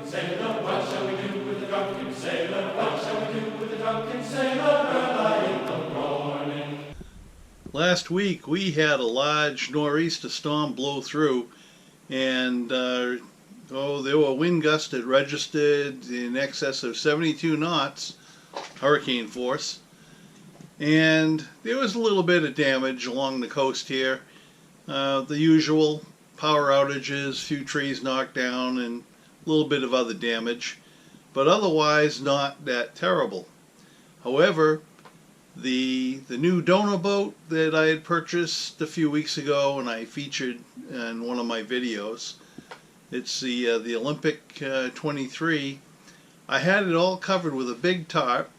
sailor? What shall we do with the drunken sailor? What shall we do with the drunken sailor early in the morning? Last week we had a large nor'easter storm blow through, and there were wind gusts that registered in excess of 72 knots, hurricane force, and there was a little bit of damage along the coast here. The usual power outages, few trees knocked down, and a little bit of other damage, but otherwise not that terrible. However, the new donor boat that I had purchased a few weeks ago and I featured in one of my videos, it's the Olympic 23. I had it all covered with a big tarp,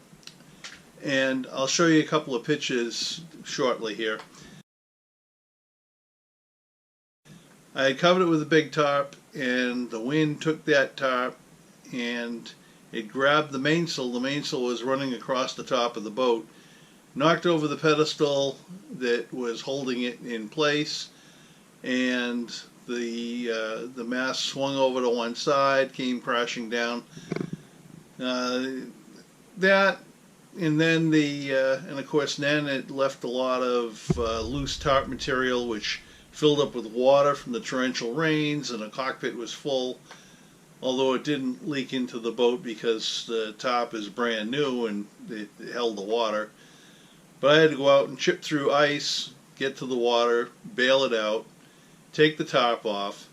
and I'll show you a couple of pictures shortly here. I had covered it with a big tarp, and the wind took that tarp and it grabbed the mainsail. The mainsail was running across the top of the boat, knocked over the pedestal that was holding it in place, and the mast swung over to one side, came crashing down. That, and then and of course then it left a lot of loose tarp material, which filled up with water from the torrential rains, and the cockpit was full, although it didn't leak into the boat because the top is brand new and it held the water. But I had to go out and chip through ice, get to the water, bail it out, take the top off,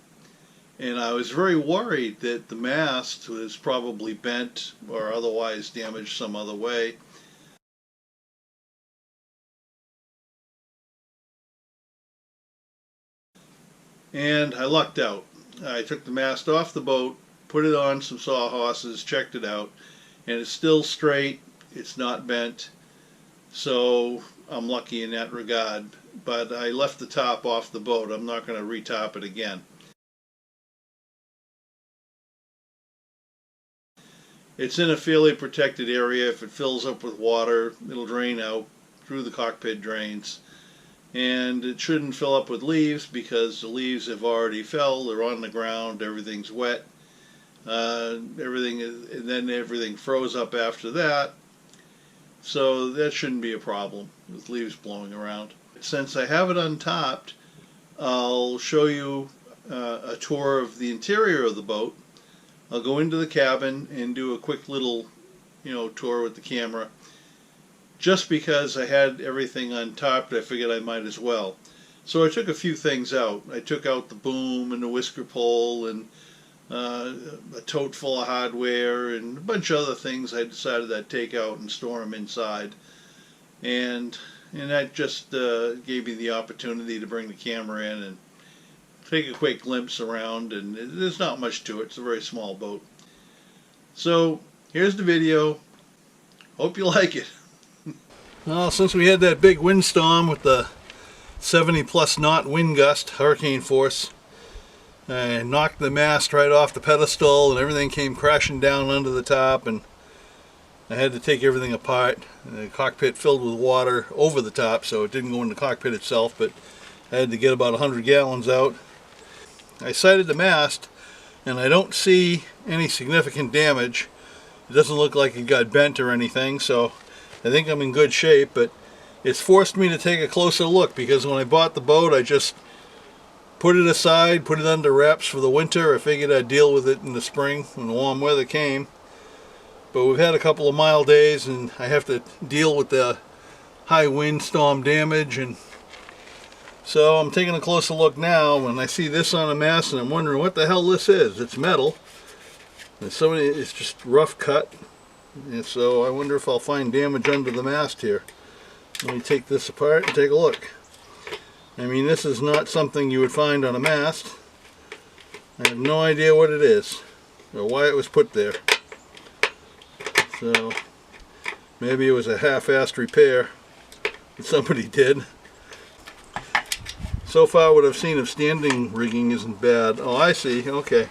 and I was very worried that the mast was probably bent or otherwise damaged some other way. And I lucked out. I took the mast off the boat, put it on some sawhorses, checked it out, and it's still straight, it's not bent, so I'm lucky in that regard. But I left the top off the boat. I'm not going to retop it again. It's in a fairly protected area. If it fills up with water, it'll drain out through the cockpit drains. And it shouldn't fill up with leaves because the leaves have already fell. They're on the ground. Everything's wet. And then everything froze up after that. So that shouldn't be a problem with leaves blowing around. Since I have it untopped, I'll show you a tour of the interior of the boat. I'll go into the cabin and do a quick little, tour with the camera. Just because I had everything untopped, I figured I might as well. So I took a few things out. I took out the boom and the whisker pole and a tote full of hardware and a bunch of other things I decided I'd take out and store them inside. And that just gave me the opportunity to bring the camera in and take a quick glimpse around. And there's not much to it. It's a very small boat. So here's the video. Hope you like it. Well, since we had that big windstorm with the 70+ knot wind gust, hurricane force, I knocked the mast right off the pedestal and everything came crashing down under the top, and I had to take everything apart. The cockpit filled with water over the top, so it didn't go in the cockpit itself, but I had to get about 100 gallons out. I sighted the mast and I don't see any significant damage. It doesn't look like it got bent or anything, so I think I'm in good shape, but it's forced me to take a closer look because when I bought the boat, I just put it aside, put it under wraps for the winter. I figured I'd deal with it in the spring when the warm weather came. But we've had a couple of mild days and I have to deal with the high windstorm damage, and so I'm taking a closer look now when I see this on the mast, and I'm wondering what the hell this is. It's metal. It's just rough cut. And so I wonder if I'll find damage under the mast here. Let me take this apart and take a look. I mean, this is not something you would find on a mast. I have no idea what it is or why it was put there. So maybe it was a half-assed repair that somebody did. So far what I've seen of standing rigging isn't bad. Oh, I see. Okay.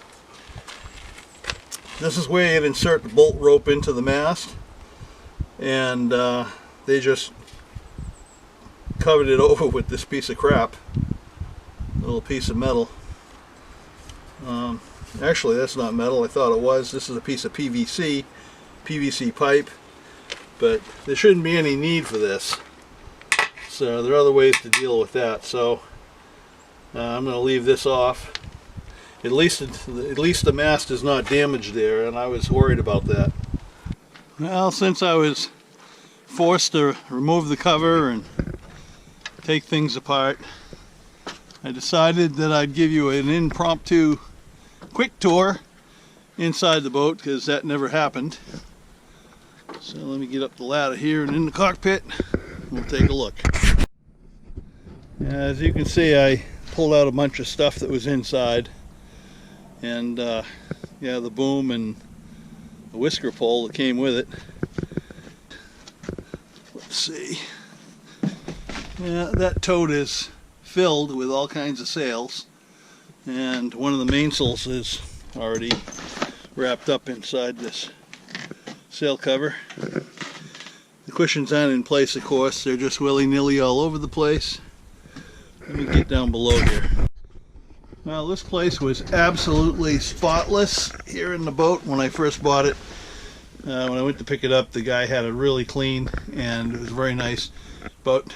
This is where you'd insert the bolt rope into the mast, and they just covered it over with this piece of crap, little piece of metal. Actually, that's not metal. I thought it was. This is a piece of PVC pipe, but there shouldn't be any need for this. So there are other ways to deal with that. So I'm going to leave this off. At least the mast is not damaged there, and I was worried about that. Well, since I was forced to remove the cover and take things apart, I decided that I'd give you an impromptu quick tour inside the boat, because that never happened. So let me get up the ladder here and in the cockpit. We'll take a look. As you can see, I pulled out a bunch of stuff that was inside, and yeah, the boom and the whisker pole that came with it. Let's see. Yeah, that tote is filled with all kinds of sails, and one of the mainsails is already wrapped up inside this sail cover. The cushions aren't in place, of course. They're just willy-nilly all over the place. Let me get down below here. Well, this place was absolutely spotless here in the boat when I first bought it. When I went to pick it up, the guy had it really clean, and it was very nice. But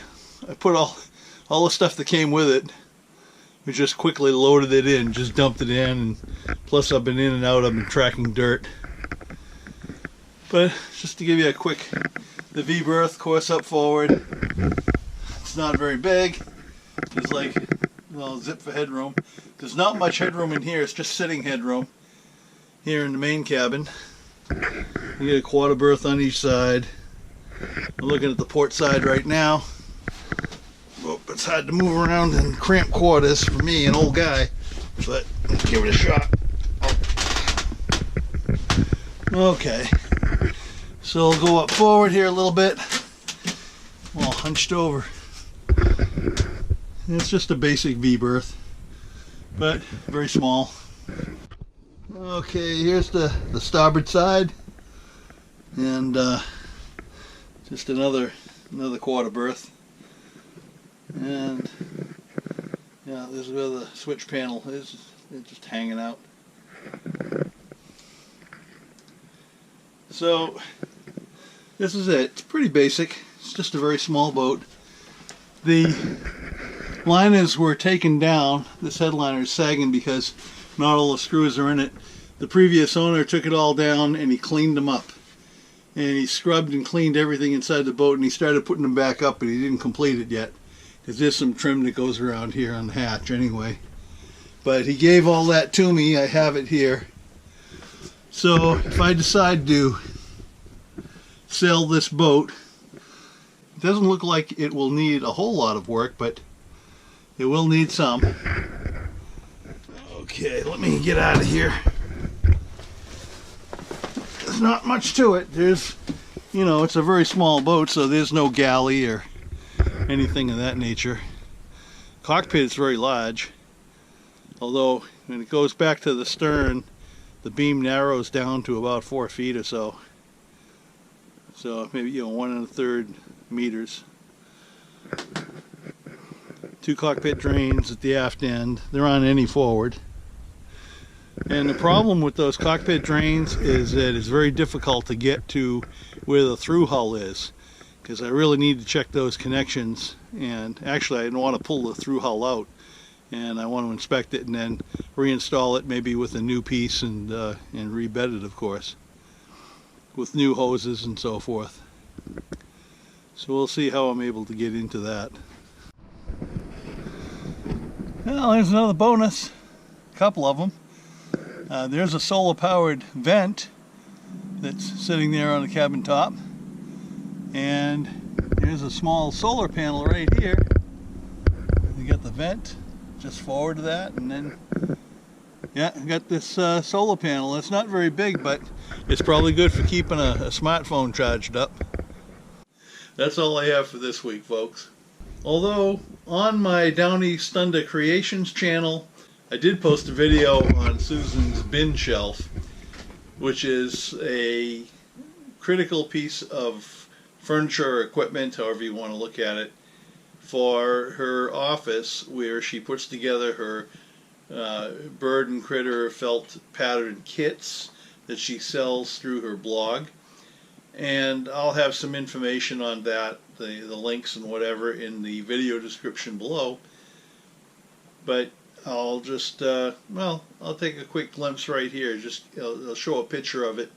I put all the stuff that came with it. We just quickly loaded it in, just dumped it in, and plus I've been in and out, I've been tracking dirt. But just to give you a quick, the V-berth, course up forward. It's not very big. There's like, well, zip for headroom. There's not much headroom in here, it's just sitting headroom here in the main cabin. You get a quarter berth on each side. I'm looking at the port side right now. Well, it's hard to move around in cramped quarters for me, an old guy, but let's give it a shot. Okay, so I'll go up forward here a little bit. I'm all hunched over. It's just a basic V-berth, but very small. Okay, here's the starboard side, and just another quarter berth. And yeah, this is where the switch panel is. It's just hanging out. So this is it. It's pretty basic. It's just a very small boat. The liners were taken down. This headliner is sagging because not all the screws are in it. The previous owner took it all down and he cleaned them up. And he scrubbed and cleaned everything inside the boat, and he started putting them back up, but he didn't complete it yet. There's some trim that goes around here on the hatch anyway. But he gave all that to me. I have it here. So if I decide to sell this boat, it doesn't look like it will need a whole lot of work, but it will need some. Okay, let me get out of here. There's not much to it. There's, you know, it's a very small boat, so there's no galley or anything of that nature. Cockpit is very large, although when it goes back to the stern, the beam narrows down to about 4 feet or so. So maybe, you know, 1 1/3 meters. 2 cockpit drains at the aft end. They're on any forward. And the problem with those cockpit drains is that it's very difficult to get to where the through hull is, because I really need to check those connections. And actually I didn't want to pull the through hull out, and I want to inspect it and then reinstall it, maybe with a new piece, and rebed it, of course, with new hoses and so forth. So we'll see how I'm able to get into that. Well, there's another bonus, a couple of them. There's a solar powered vent that's sitting there on the cabin top, and there's a small solar panel right here. You got the vent just forward of that, and then yeah, I got this solar panel. It's not very big, but it's probably good for keeping a smartphone charged up. That's all I have for this week, folks. Although on my Down East Thunder Creations channel, I did post a video on Susan's bin shelf, which is a critical piece of furniture or equipment, however you want to look at it, for her office, where she puts together her bird and critter felt pattern kits that she sells through her blog. And I'll have some information on that, the links and whatever, in the video description below. But I'll just, well, I'll take a quick glimpse right here. Just, I'll show a picture of it.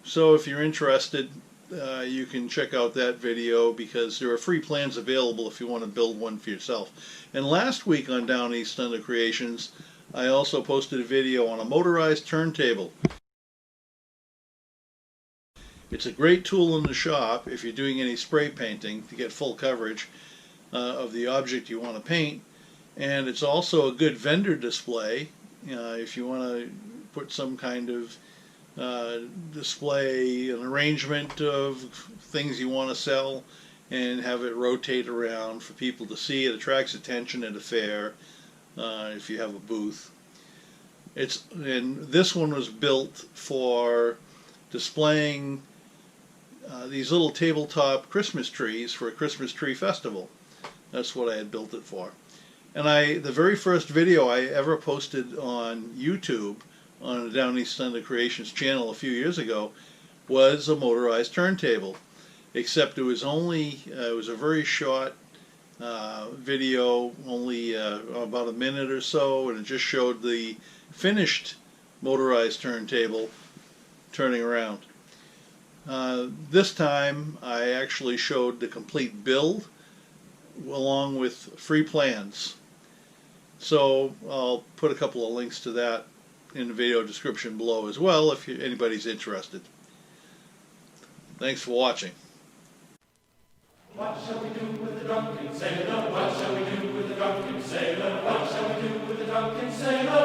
So if you're interested, you can check out that video, because there are free plans available if you want to build one for yourself. And last week on Down East Thunder Creations, I also posted a video on a motorized turntable. It's a great tool in the shop if you're doing any spray painting to get full coverage of the object you want to paint. And it's also a good vendor display if you want to put some kind of display, an arrangement of things you want to sell, and have it rotate around for people to see. It attracts attention at a fair if you have a booth. And this one was built for displaying these little tabletop Christmas trees for a Christmas tree festival. That's what I had built it for. And the very first video I ever posted on YouTube on the Down East Thunder Creations channel a few years ago was a motorized turntable, except it was only it was a very short video, only about a minute or so, and it just showed the finished motorized turntable turning around. This time I actually showed the complete build along with free plans. So I'll put a couple of links to that in the video description below as well if anybody's interested. Thanks for watching. What shall we do with the drunken sailor? What shall we do with the drunken sailor? What shall we do with the drunken sailor?